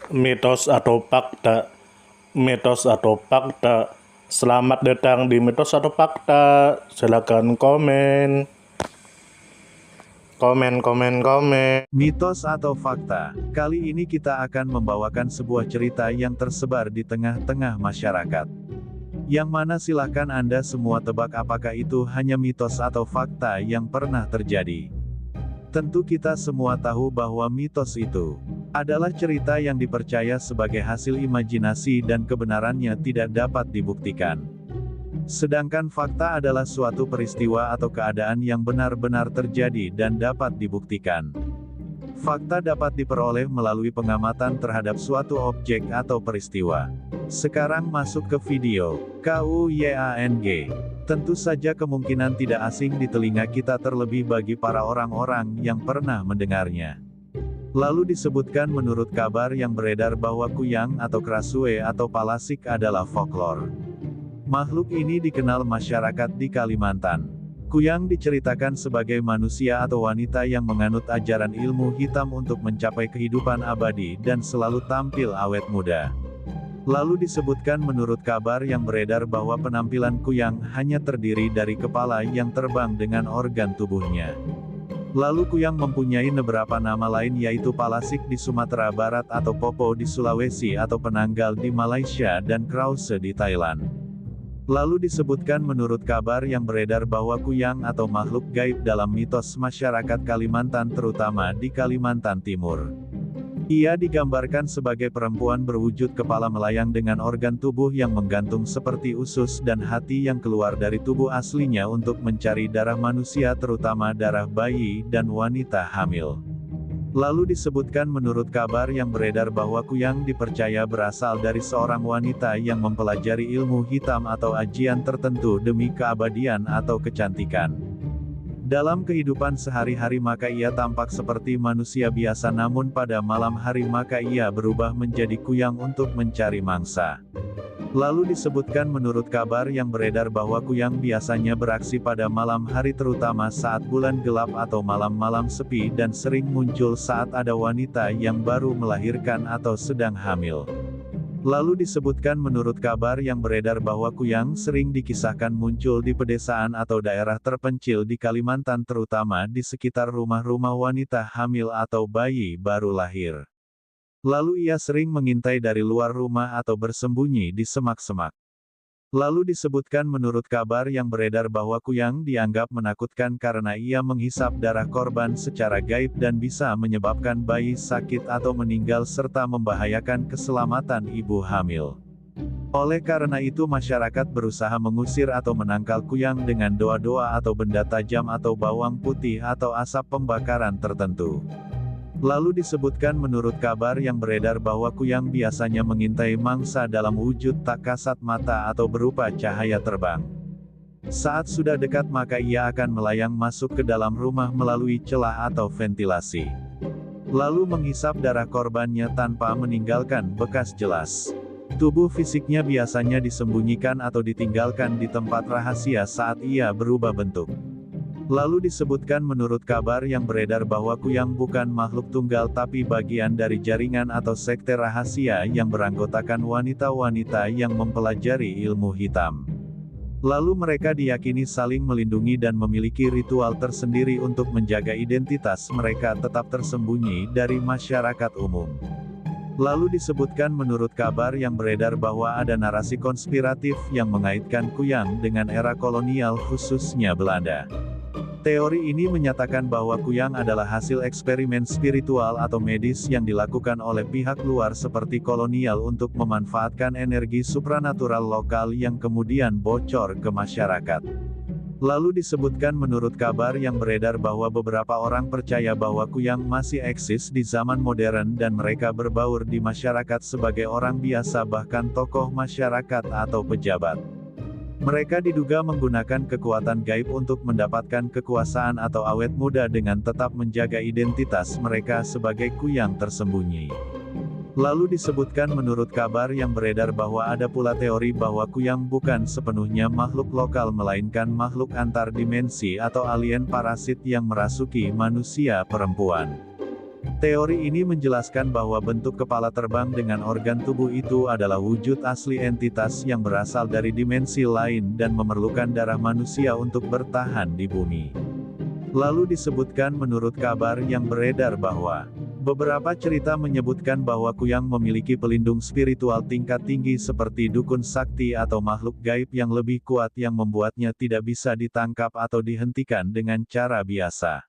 Mitos atau fakta? Mitos atau fakta? Selamat datang di mitos atau fakta. Silakan komen. Komen. Mitos atau fakta? Kali ini kita akan membawakan sebuah cerita yang tersebar di tengah-tengah masyarakat. Yang mana silahkan Anda semua tebak apakah itu hanya mitos atau fakta yang pernah terjadi. Tentu kita semua tahu bahwa mitos itu adalah cerita yang dipercaya sebagai hasil imajinasi dan kebenarannya tidak dapat dibuktikan. Sedangkan fakta adalah suatu peristiwa atau keadaan yang benar-benar terjadi dan dapat dibuktikan. Fakta dapat diperoleh melalui pengamatan terhadap suatu objek atau peristiwa. Sekarang masuk ke video. KUYANG. Tentu saja kemungkinan tidak asing di telinga kita terlebih bagi para orang-orang yang pernah mendengarnya. Lalu disebutkan menurut kabar yang beredar bahwa kuyang atau krasue atau palasik adalah folklore. Makhluk ini dikenal masyarakat di Kalimantan. Kuyang diceritakan sebagai manusia atau wanita yang menganut ajaran ilmu hitam untuk mencapai kehidupan abadi dan selalu tampil awet muda. Lalu disebutkan menurut kabar yang beredar bahwa penampilan kuyang hanya terdiri dari kepala yang terbang dengan organ tubuhnya. Lalu kuyang mempunyai beberapa nama lain yaitu palasik di Sumatera Barat atau popo di Sulawesi atau penanggal di Malaysia dan krause di Thailand. Lalu disebutkan menurut kabar yang beredar bahwa kuyang atau makhluk gaib dalam mitos masyarakat Kalimantan terutama di Kalimantan Timur. Ia digambarkan sebagai perempuan berwujud kepala melayang dengan organ tubuh yang menggantung seperti usus dan hati yang keluar dari tubuh aslinya untuk mencari darah manusia terutama darah bayi dan wanita hamil. Lalu disebutkan menurut kabar yang beredar bahwa kuyang dipercaya berasal dari seorang wanita yang mempelajari ilmu hitam atau ajian tertentu demi keabadian atau kecantikan. Dalam kehidupan sehari-hari maka ia tampak seperti manusia biasa namun pada malam hari maka ia berubah menjadi kuyang untuk mencari mangsa. Lalu disebutkan menurut kabar yang beredar bahwa kuyang biasanya beraksi pada malam hari terutama saat bulan gelap atau malam-malam sepi dan sering muncul saat ada wanita yang baru melahirkan atau sedang hamil. Lalu disebutkan menurut kabar yang beredar bahwa kuyang sering dikisahkan muncul di pedesaan atau daerah terpencil di Kalimantan terutama di sekitar rumah-rumah wanita hamil atau bayi baru lahir. Lalu ia sering mengintai dari luar rumah atau bersembunyi di semak-semak. Lalu disebutkan menurut kabar yang beredar bahwa kuyang dianggap menakutkan karena ia menghisap darah korban secara gaib dan bisa menyebabkan bayi sakit atau meninggal serta membahayakan keselamatan ibu hamil. Oleh karena itu masyarakat berusaha mengusir atau menangkal kuyang dengan doa-doa atau benda tajam atau bawang putih atau asap pembakaran tertentu. Lalu disebutkan menurut kabar yang beredar bahwa kuyang biasanya mengintai mangsa dalam wujud tak kasat mata atau berupa cahaya terbang. Saat sudah dekat maka ia akan melayang masuk ke dalam rumah melalui celah atau ventilasi. Lalu menghisap darah korbannya tanpa meninggalkan bekas jelas. Tubuh fisiknya biasanya disembunyikan atau ditinggalkan di tempat rahasia saat ia berubah bentuk. Lalu disebutkan menurut kabar yang beredar bahwa kuyang bukan makhluk tunggal tapi bagian dari jaringan atau sekte rahasia yang beranggotakan wanita-wanita yang mempelajari ilmu hitam. Lalu mereka diyakini saling melindungi dan memiliki ritual tersendiri untuk menjaga identitas mereka tetap tersembunyi dari masyarakat umum. Lalu disebutkan menurut kabar yang beredar bahwa ada narasi konspiratif yang mengaitkan kuyang dengan era kolonial khususnya Belanda. Teori ini menyatakan bahwa kuyang adalah hasil eksperimen spiritual atau medis yang dilakukan oleh pihak luar seperti kolonial untuk memanfaatkan energi supranatural lokal yang kemudian bocor ke masyarakat. Lalu disebutkan menurut kabar yang beredar bahwa beberapa orang percaya bahwa kuyang masih eksis di zaman modern dan mereka berbaur di masyarakat sebagai orang biasa bahkan tokoh masyarakat atau pejabat. Mereka diduga menggunakan kekuatan gaib untuk mendapatkan kekuasaan atau awet muda dengan tetap menjaga identitas mereka sebagai kuyang tersembunyi. Lalu disebutkan menurut kabar yang beredar bahwa ada pula teori bahwa kuyang bukan sepenuhnya makhluk lokal melainkan makhluk antar dimensi atau alien parasit yang merasuki manusia perempuan. Teori ini menjelaskan bahwa bentuk kepala terbang dengan organ tubuh itu adalah wujud asli entitas yang berasal dari dimensi lain dan memerlukan darah manusia untuk bertahan di bumi. Lalu disebutkan menurut kabar yang beredar bahwa beberapa cerita menyebutkan bahwa Kuyang memiliki pelindung spiritual tingkat tinggi seperti dukun sakti atau makhluk gaib yang lebih kuat yang membuatnya tidak bisa ditangkap atau dihentikan dengan cara biasa.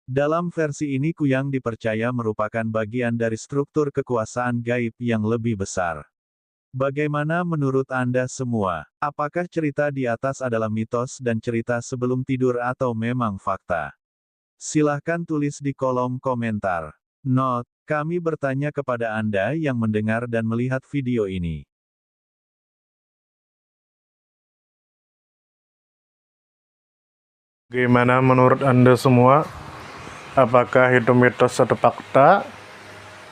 Dalam versi ini Kuyang dipercaya merupakan bagian dari struktur kekuasaan gaib yang lebih besar. Bagaimana menurut Anda semua? Apakah cerita di atas adalah mitos dan cerita sebelum tidur atau memang fakta? Silahkan tulis di kolom komentar. Note, kami bertanya kepada Anda yang mendengar dan melihat video ini. Gimana menurut Anda semua? Apakah itu mitos atau fakta?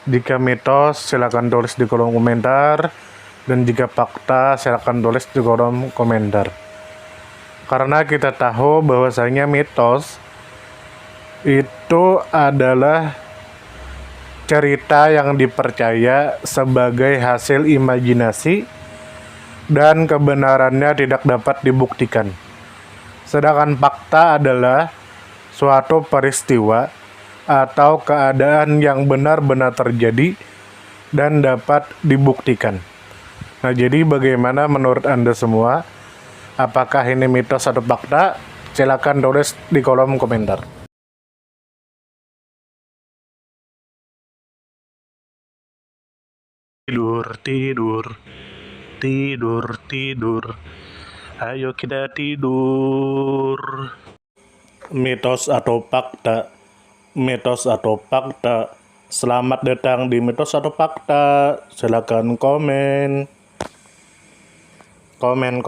Jika mitos, silakan tulis di kolom komentar. Dan jika fakta, silakan tulis di kolom komentar. Karena kita tahu bahwasanya mitos itu adalah cerita yang dipercaya sebagai hasil imajinasi dan kebenarannya tidak dapat dibuktikan. Sedangkan fakta adalah suatu peristiwa atau keadaan yang benar-benar terjadi dan dapat dibuktikan. Nah, jadi bagaimana menurut Anda semua? Apakah ini mitos atau fakta? Silakan tulis di kolom komentar. Tidur, tidur, tidur, tidur. Ayo kita tidur. Mitos atau fakta? Mitos atau fakta? Selamat datang di mitos atau fakta. Silakan komen. Komen.